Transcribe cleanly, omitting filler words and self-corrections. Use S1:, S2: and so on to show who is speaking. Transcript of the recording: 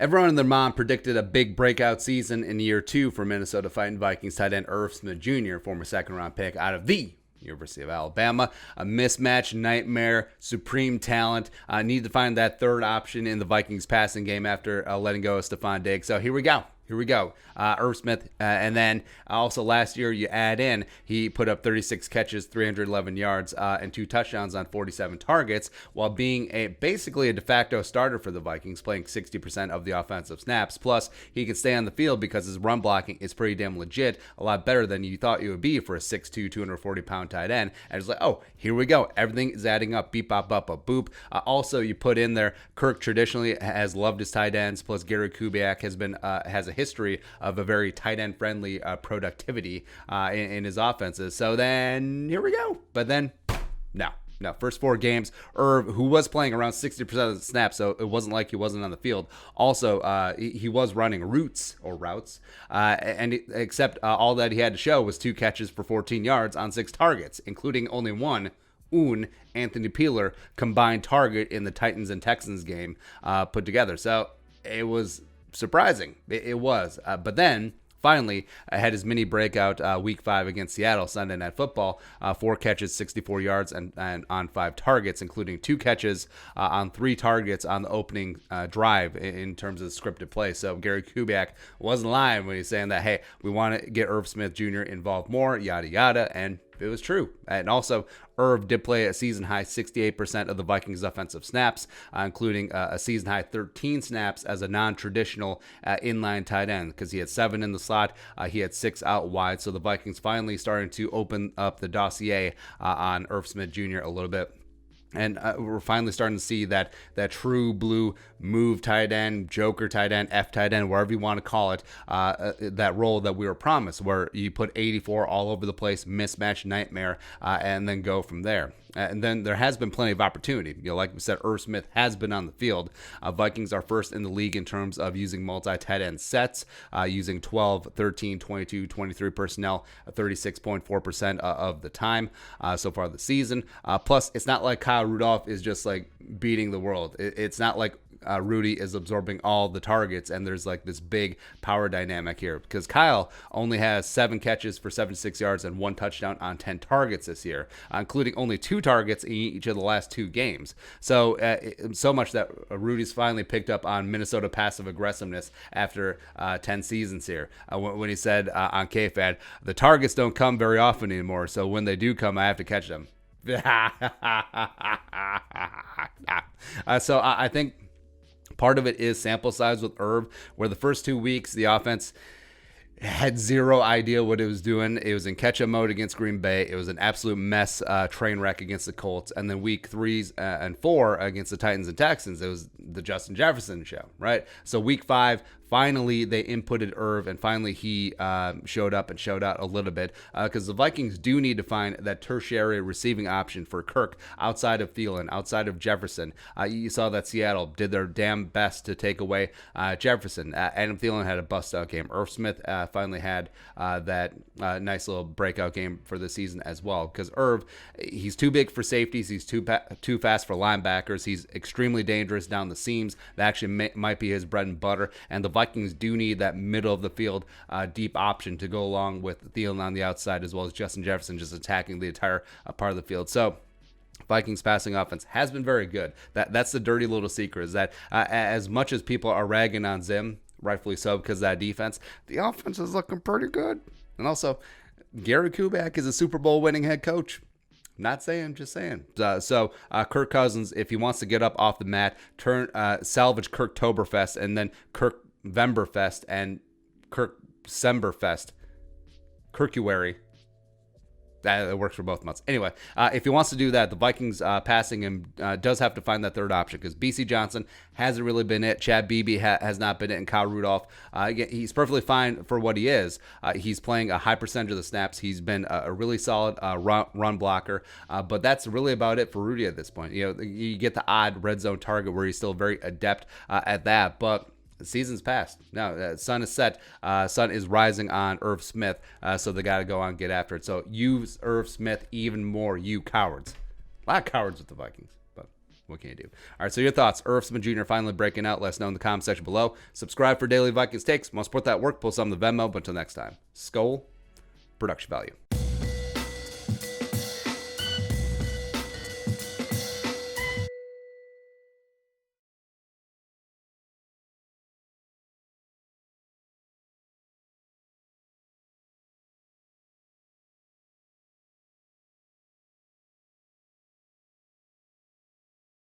S1: Everyone and their mom predicted a big breakout season in year 2 for Minnesota Fighting Vikings tight end Irv Smith Jr., former second-round pick out of the University of Alabama. A mismatch nightmare, supreme talent. Need to find that third option in the Vikings passing game after letting go of Stephon Diggs. So here we go. Irv Smith. And then also last year, you add in, he put up 36 catches, 311 yards, and 2 touchdowns on 47 targets, while being basically a de facto starter for the Vikings, playing 60% of the offensive snaps. Plus, he can stay on the field because his run blocking is pretty damn legit, a lot better than you thought it would be for a 6'2", 240-pound tight end. And it's like, oh, here we go. Everything is adding up. Beep, bop, bop, bop, boop. Also, you put in there, Kirk traditionally has loved his tight ends, plus Gary Kubiak has a history of a very tight end friendly productivity in his offenses. So then here we go. But then no. First 4 games, Irv, who was playing around 60% of the snaps, so it wasn't like he wasn't on the field. Also, he was running routes, except all that he had to show was 2 catches for 14 yards on 6 targets, including only one Anthony Peeler combined target in the Titans and Texans game put together. So it was surprising. It was. But then, finally, had his mini breakout week 5 against Seattle, Sunday Night Football. 4 catches, 64 yards, and on 5 targets, including 2 catches on 3 targets on the opening drive in terms of scripted play. So Gary Kubiak wasn't lying when he's saying that, hey, we want to get Irv Smith Jr. involved more, yada, yada, and it was true. And also, Irv did play a season-high 68% of the Vikings' offensive snaps, including a season-high 13 snaps as a non-traditional inline tight end, because he had 7 in the slot, he had 6 out wide. So the Vikings finally starting to open up the dossier on Irv Smith Jr. a little bit. And we're finally starting to see that true blue move tight end, joker tight end, F tight end, wherever you want to call it, that role that we were promised, where you put 84 all over the place, mismatch nightmare, and then go from there. And then there has been plenty of opportunity. Like we said, Irv Smith has been on the field. Vikings are first in the league in terms of using multi-tight end sets, using 12, 13, 22, 23 personnel, 36.4% of the time so far this season. Plus, it's not like Kyle Rudolph is just like beating the world. It's not like Rudy is absorbing all the targets and there's like this big power dynamic here, because Kyle only has 7 catches for 76 yards and 1 touchdown on 10 targets this year, including only 2 targets in each of the last 2 games. So so much that Rudy's finally picked up on Minnesota passive aggressiveness after 10 seasons here, when he said on KFAD, the targets don't come very often anymore, so when they do come, I have to catch them. So I think part of it is sample size with Irv, where the first 2 weeks the offense had zero idea what it was doing. It was in catch-up mode against Green Bay. It was an absolute mess, train wreck against the Colts. And then week 3 and 4 against the Titans and Texans, it was the Justin Jefferson show, right? So week 5, finally they inputted Irv, and finally he showed up and showed out a little bit, because the Vikings do need to find that tertiary receiving option for Kirk outside of Thielen, outside of Jefferson. You saw that Seattle did their damn best to take away Jefferson. Adam Thielen had a bust-out game. Irv Smith finally had that nice little breakout game for the season as well, because Irv, he's too big for safeties, he's too fast for linebackers, he's extremely dangerous down the seams. That actually might be his bread and butter, and the Vikings do need that middle of the field deep option to go along with Thielen on the outside, as well as Justin Jefferson just attacking the entire part of the field. So Vikings passing offense has been very good. That's the dirty little secret, is that as much as people are ragging on Zim, rightfully so, because of that defense, the offense is looking pretty good. And also, Gary Kubiak is a Super Bowl winning head coach. Not saying, just saying. So Kirk Cousins, if he wants to get up off the mat, salvage Kirktoberfest, and then Kirk Vemberfest and Kirk Semberfest, Kirkuary. That works for both months. Anyway, if he wants to do that, the Vikings passing him does have to find that third option, because B.C. Johnson hasn't really been it. Chad Beebe has not been it. And Kyle Rudolph, he's perfectly fine for what he is. He's playing a high percentage of the snaps. He's been a really solid run blocker. But that's really about it for Rudy at this point. You get the odd red zone target where he's still very adept at that. But the season's passed. Now, sun is set. Sun is rising on Irv Smith, so they got to go on and get after it. So use Irv Smith even more, you cowards. A lot of cowards with the Vikings, but What can you do? All right, so your thoughts. Irv Smith Jr. finally breaking out. Let us know in the comment section below. Subscribe for daily Vikings takes. Want to support that work? Pull some of the Venmo. But until next time, Skol, production value.